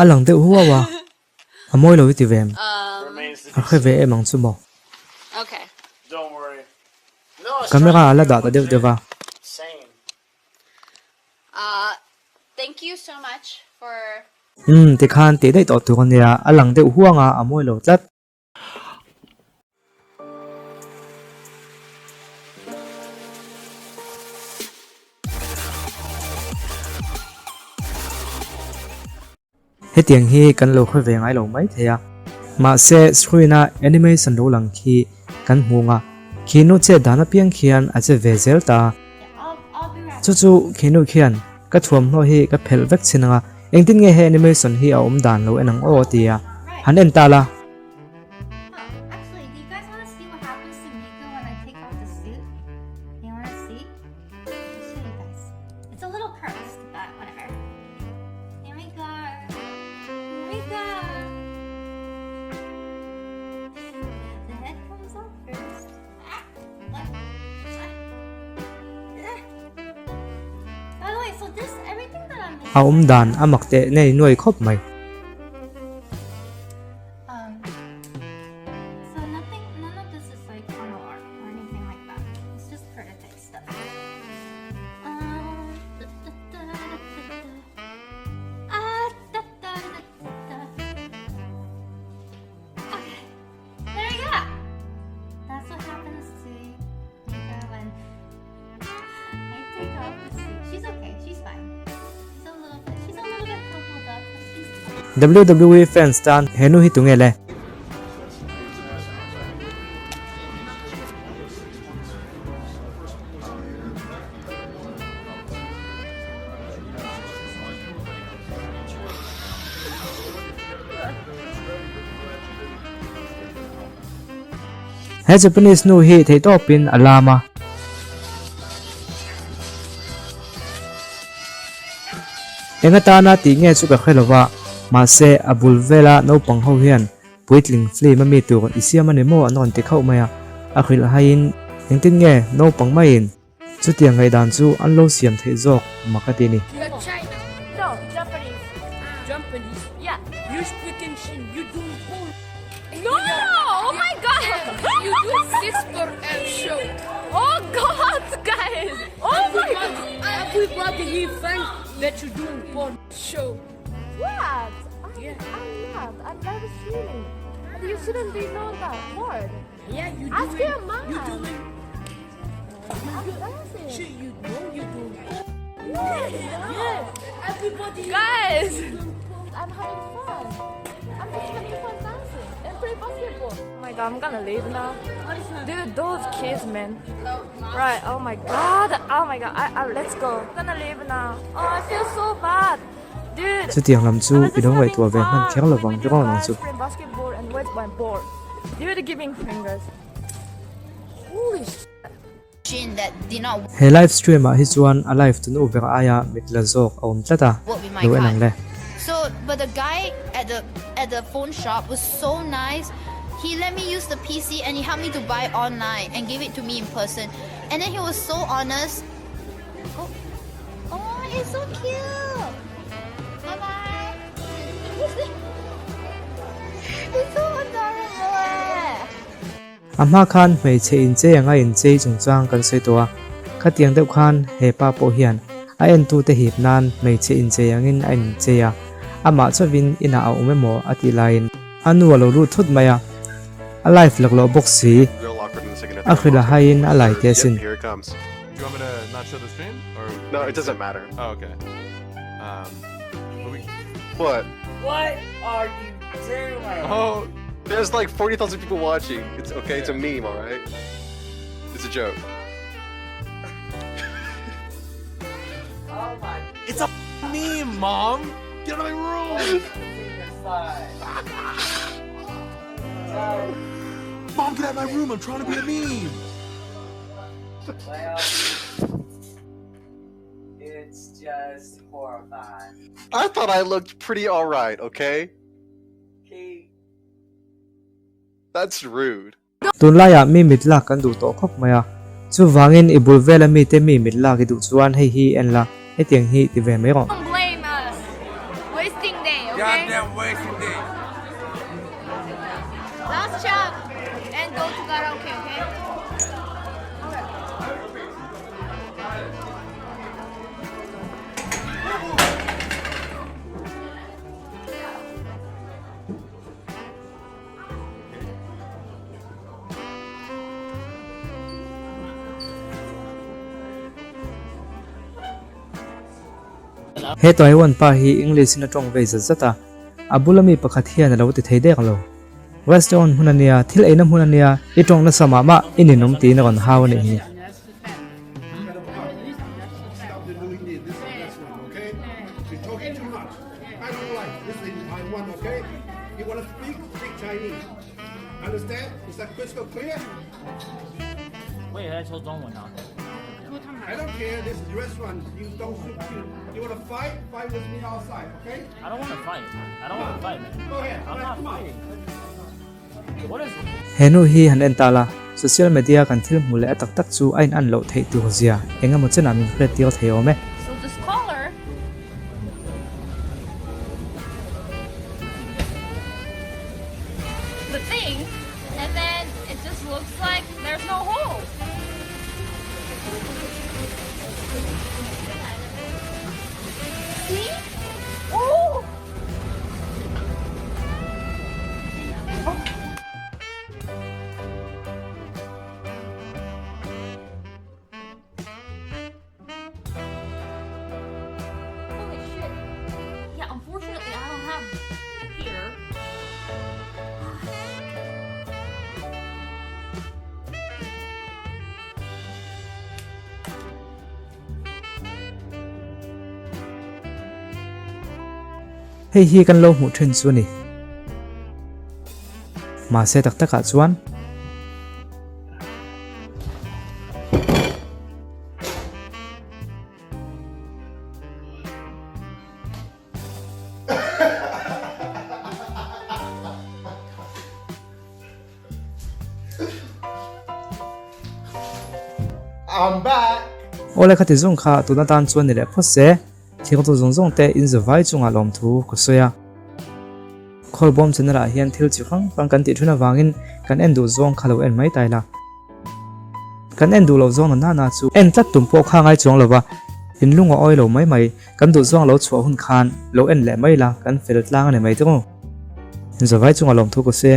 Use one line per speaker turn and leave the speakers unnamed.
alang de huwa wa amoy lo ti vem a khave e mang chumo
Okay.
Don't worry. No,
camera ala da de deva
same.
Thank you so much for
ti khan te dai to tu kon ya alang de huwa nga amoy lo tlat he tiang hi kan lo khoi ve ngai lo mai theya ma se screena animation lo lang khi kan hunga khinu che dana piang khian a che vezel ta
I'll be right.
chu khinu khian ka thuam no hi ka phel vek chinanga engtin nge he animation hi a dan lo enang o tia han en ta la
Actually, do you guys want to see what happens to Miko when I take off the suit? You want to see? I'll show you guys. It's a little cursed, but whatever. Here we go. Here we go. The head comes off first. By the way, so this, everything that I'm making,
a dan amak te nei noi khop mai
so none of this is like funnel art or anything like that. It's just prototype stuff. Okay, there you go. That's what happens to Mika when I take off the suit. She's okay. She's fine. She's a little bit crumpled up, but she's fine.
WWE fans tan henu hi tungele he Japanese nu hi thei to pin alama engata na ti nge chu ka khelowa ma se abul vela no pang ho hian puitling flame ma mi tu isiam ani mo anon te khau maya akhil hain engtin nge no pang main chu tiang ngai dan chu an lo siam thei jok makati ni
China. No, Japanese. Japanese? Yeah. You speaking Shin. You doing cool. No! Oh my god! You do sister show. Oh god, guys! Oh my god! Everybody he thinks that you doing porn show.
What?
Yeah.
I'm not. I'm very feeling. You shouldn't be known that word.
Yeah, you doing.
Ask your mom.
You doing.
I'm dancing.
Shit, you know you doing.
Yeah.
Everybody.
Guys! I'm having fun. I'm just having fun dancing and play basketball. Oh my god, I'm gonna leave now. Dude, those kids, man. Right, oh my god. Oh my god. Let's go. I'm gonna leave now. Oh, I feel so bad. Dude.
chu tiang lam chu idong wai tua ve man kheng lawang de nang chu
Playing basketball and wet my board. Dude, giving fingers. Holy shit.
that did not
he live stream a hi chuan a live tu nu vek aya mitla zok om tlata
work with my
lo enang le
card. So, but the guy at the phone shop was so nice. He let me use the PC and he helped me to buy online and gave it to me in person. And then he was so honest. Oh, it's so cute. Bye bye. It's so adorable.
amma khan mei che in che anga in che chung chang kan sei to kha tiang deuh khan he pa po hian a en tu te hip nan mei che in che angin an che ya ama chawin ina a umemo ati line anu lo ru thut maya a life lak lo box si
Real awkward in the second
a khila hain a lai te sin
Here it comes.
Do you want me to not show the stream? Or
No, it doesn't matter.
Oh, okay.
What?
What are you doing?
Oh,
There's like 40,000 people watching. It's okay. It's a meme, all right? It's a joke.
Oh my
it's a meme, Mom. Get out of my room. Mom, get out of my room. I'm trying to be a meme.
Well, it's just horrifying.
I thought I looked pretty all right. Okay.
Keep
That's rude.
tun la ya mi mitla kan du to khop maya chu wangin ibul vela mi te mi mitla ki du chuan hei hi en la he tiang hi ti ve me ro
Don't blame us. Wasting day,
okay?
Goddamn wasting day.
Last chop and go to karaoke, okay?
he toy wan pa hi English in atong ve zata abulami pakhat hian lo ti theidek lo restaurant hunania thil einam hunania itong na sama ma ininom ti na kon hawani hi
Stop doing this. This is this one, okay? She's talking too much. I don't like this is Taiwan, okay? You want to speak Chinese. Understand? Is that crystal clear?
我也在说中文啊。
I don't care. This is restaurant. You don't. You want to fight? Fight with me outside, okay?
I don't want to fight. I don't want to fight, man.
Go ahead.
I'm not fighting. What is?
henu hi han entala social media kan thil mule atak tak chu ain an lo thei tu hozia enga mo chana min fret tir thei ome
So just call her. The thing, and then it just looks like there's no hole. See? Oh! Holy shit. Yeah, unfortunately, I don't have here.
hei hi kan lo mu then chu ni ma se tak taka chuan
I'm back.
ole khati zong kha tu na tan chuan ni le phose thik tu zong zong te in zawai chunga lom thu ko soya khol bom chenara hian thil chi khang pang kan ti thuna wangin kan endu zong khalo en mai taila kan endu lo zong na na chu en tlat tum po kha ngai chong lova in lunga oi lo mai mai kan du zong lo chua hun khan lo en le mai la kan fel tlang ani mai tu in zawai chunga lom thu ko se